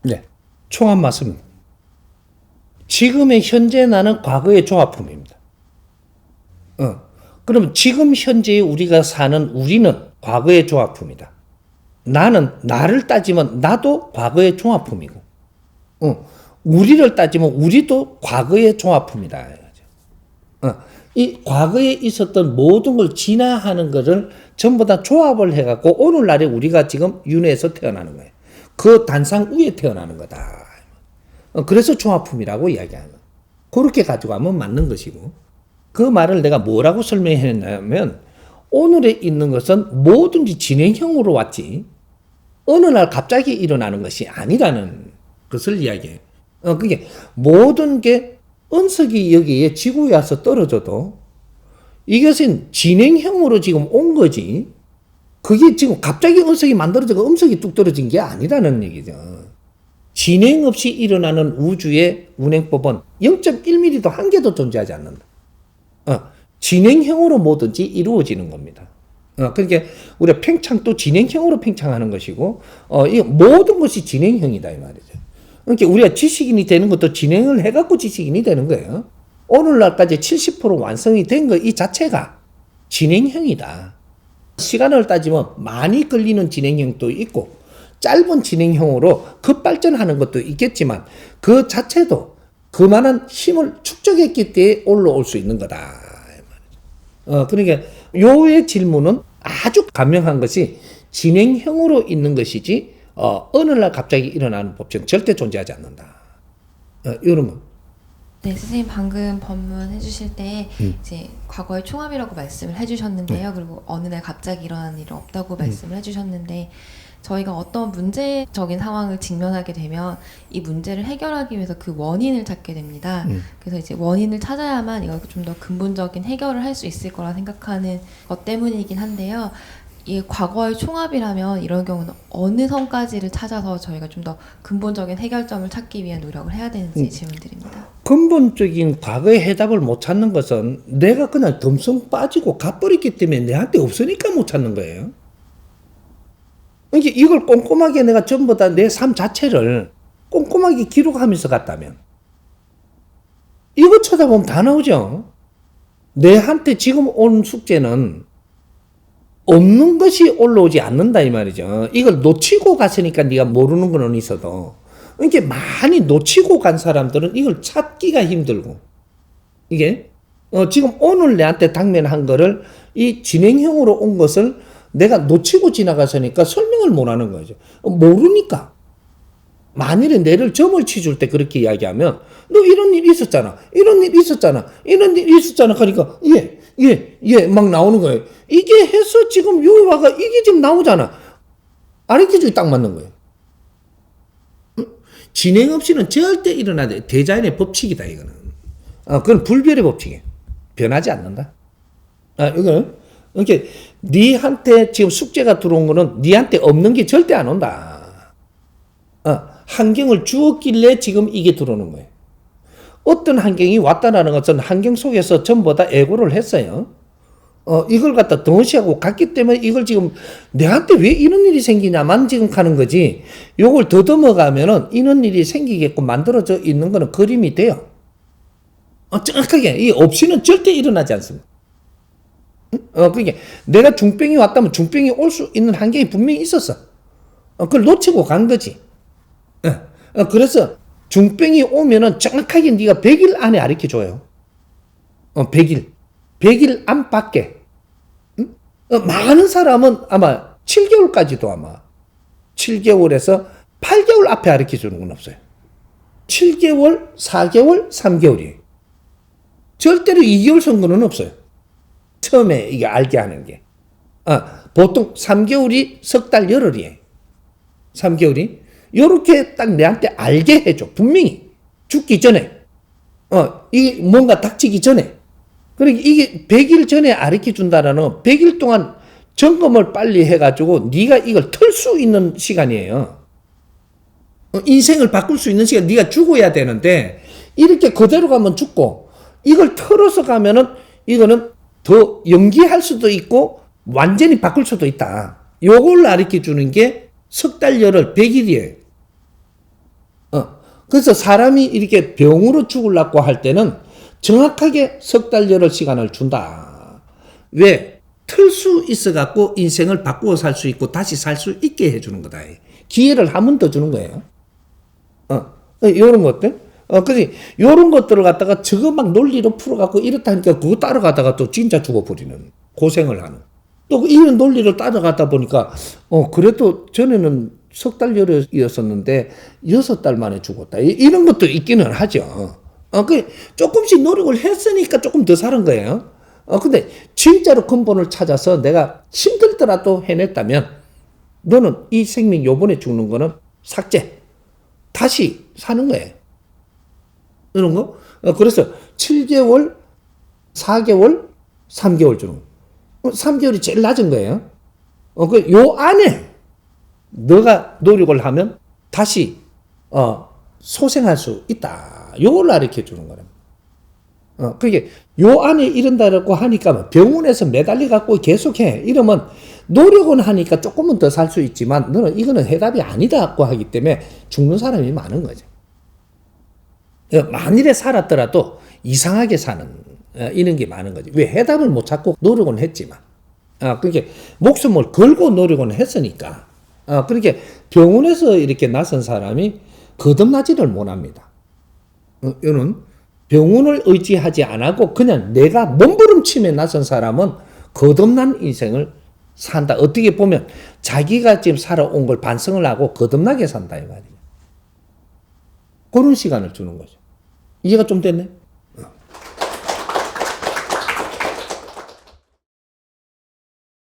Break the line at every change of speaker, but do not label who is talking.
네. 총합 맞습니다. 지금의 현재 나는 과거의 종합품입니다. 그럼 지금 현재 우리가 사는 우리는 과거의 종합품이다. 나는 나를 따지면 나도 과거의 종합품이고, 우리를 따지면 우리도 과거의 종합품이다. 이 과거에 있었던 모든 걸 진화하는 것을 전부 다 조합을 해갖고 오늘날에 우리가 지금 윤회에서 태어나는 거예요. 그 단상 위에 태어나는 거다. 그래서 종합품이라고 이야기하는 거예요. 그렇게 가져가면 맞는 것이고, 그 말을 내가 뭐라고 설명했냐면, 오늘에 있는 것은 뭐든지 진행형으로 왔지 어느 날 갑자기 일어나는 것이 아니라는 것을 이야기해요. 그게 모든 게 은석이 여기에 지구에 와서 떨어져도 이것은 진행형으로 지금 온 거지, 그게 지금 갑자기 은석이 만들어지고 음석이 뚝 떨어진 게 아니라는 얘기죠. 진행 없이 일어나는 우주의 운행법은 0.1mm도 한 개도 존재하지 않는다. 진행형으로 뭐든지 이루어지는 겁니다. 그러니까 우리가 팽창도 진행형으로 팽창하는 것이고, 이 모든 것이 진행형이다 이 말이죠. 그러니까 우리가 지식인이 되는 것도 진행을 해갖고 지식인이 되는 거예요. 오늘날까지 70% 완성이 된 거 이 자체가 진행형이다. 시간을 따지면 많이 걸리는 진행형도 있고 짧은 진행형으로 급발전하는 것도 있겠지만 그 자체도 그만한 힘을 축적했기 때문에 올라올 수 있는 거다. 그러니까 요의 질문은 아주 간명한 것이 진행형으로 있는 것이지 어느 날 갑자기 일어나는 법칙은 절대 존재하지 않는다. 이런 거.
네, 선생님 방금 법문 해주실 때 이제 과거의 총합이라고 말씀을 해주셨는데요. 그리고 어느 날 갑자기 일어나는 일은 없다고 말씀을 해주셨는데, 저희가 어떤 문제적인 상황을 직면하게 되면 이 문제를 해결하기 위해서 그 원인을 찾게 됩니다. 그래서 이제 원인을 찾아야만 이걸 좀 더 근본적인 해결을 할 수 있을 거라 생각하는 것 때문이긴 한데요. 이 과거의 총합이라면 이런 경우는 어느 선까지를 찾아서 저희가 좀 더 근본적인 해결점을 찾기 위한 노력을 해야 되는지 질문드립니다.
근본적인 과거의 해답을 못 찾는 것은 내가 그냥 덤성 빠지고 가버렸기 때문에 내한테 없으니까 못 찾는 거예요. 그러니까 이걸 꼼꼼하게 내가 전부 다 내 삶 자체를 꼼꼼하게 기록하면서 갔다면 이거 쳐다보면 다 나오죠. 내한테 지금 온 숙제는 없는 것이 올라오지 않는다 이 말이죠. 이걸 놓치고 갔으니까 네가 모르는 건 있어도, 그러니까 많이 놓치고 간 사람들은 이걸 찾기가 힘들고, 이게 지금 오늘 내한테 당면한 거를 이 진행형으로 온 것을 내가 놓치고 지나갔으니까 설명을 못 하는 거죠. 모르니까. 만일에 내를 점을 치줄 때 그렇게 이야기하면 너 이런 일이 있었잖아. 이런 일이 있었잖아. 이런 일이 있었잖아. 그러니까 막 나오는 거예요. 이게 해서 지금 여기 와가 이게 지금 나오잖아. 아래기준이 딱 맞는 거예요. 진행 없이는 절대 일어나야 대자연의 법칙이다 이거는. 그건 불변의 법칙이에요. 변하지 않는다. 이거는 이렇게 니한테 지금 숙제가 들어온 거는 니한테 없는 게 절대 안 온다. 환경을 주었길래 지금 이게 들어오는 거예요. 어떤 환경이 왔다라는 것은 환경 속에서 전부 다 애고를 했어요. 이걸 갖다 덩어시하고 갔기 때문에 이걸 지금 내한테 왜 이런 일이 생기냐만 지금 가는 거지, 요걸 더듬어가면은 이런 일이 생기게끔 만들어져 있는 거는 그림이 돼요. 정확하게. 이 없이는 절대 일어나지 않습니다. 그러니까 내가 중병이 왔다면 중병이 올 수 있는 환경이 분명히 있었어. 그걸 놓치고 간 거지. 그래서 중병이 오면은 정확하게 네가 100일 안에 가르쳐줘요. 100일 안팎에. 많은 사람은 아마 7개월까지도 아마 7개월에서 8개월 앞에 가르쳐주는 건 없어요. 7개월, 4개월, 3개월이에요. 절대로 2개월 선거는 없어요. 처음에 이게 알게 하는 게. 보통 3개월이 석 달 열흘이에요. 3개월이. 요렇게 딱 내한테 알게 해줘. 분명히. 죽기 전에. 이게 뭔가 닥치기 전에. 그러니까 이게 100일 전에 가르쳐 준다라는 100일 동안 점검을 빨리 해가지고 네가 이걸 털 수 있는 시간이에요. 인생을 바꿀 수 있는 시간. 네가 죽어야 되는데 이렇게 그대로 가면 죽고, 이걸 털어서 가면은 이거는 더 연기할 수도 있고 완전히 바꿀 수도 있다. 요걸 가르쳐 주는 게 석 달 열흘 100일이에요. 그래서 사람이 이렇게 병으로 죽으려고 할 때는 정확하게 석 달 열흘 시간을 준다. 왜? 틀 수 있어갖고 인생을 바꾸어 살 수 있고 다시 살 수 있게 해주는 거다. 기회를 한 번 더 주는 거예요. 요런 것들. 그지? 요런 것들을 갖다가 저거 막 논리로 풀어갖고 이렇다 하니까 그거 따라가다가 또 진짜 죽어버리는, 고생을 하는. 또 이런 논리를 따라가다 보니까, 그래도 전에는 석 달 열흘이었었는데 6달 만에 죽었다. 이런 것도 있기는 하죠. 조금씩 노력을 했으니까 조금 더 사는 거예요. 근데 진짜로 근본을 찾아서 내가 힘들더라도 해냈다면 너는 이 생명 요번에 죽는 거는 삭제. 다시 사는 거예요. 이런 거? 그래서 7개월, 4개월, 3개월 주는 거. 3개월이 제일 낮은 거예요. 요 안에 너가 노력을 하면 다시 소생할 수 있다. 요걸 가르쳐 주는 거랍니다. 그게 요 안에 이런다고 하니까 병원에서 매달려 갖고 계속해. 이러면 노력은 하니까 조금은 더 살 수 있지만 너는 이거는 해답이 아니다고 하기 때문에 죽는 사람이 많은 거죠. 만일에 살았더라도 이상하게 사는 이런 게 많은 거지. 왜? 해답을 못 찾고 노력은 했지만. 그게 목숨을 걸고 노력은 했으니까. 그렇게 병원에서 이렇게 나선 사람이 거듭나지를 못합니다. 이는 병원을 의지하지 않고 그냥 내가 몸부림치며 나선 사람은 거듭난 인생을 산다. 어떻게 보면 자기가 지금 살아온 걸 반성을 하고 거듭나게 산다 이 말이에요. 그런 시간을 주는 거죠. 이해가 좀 됐네?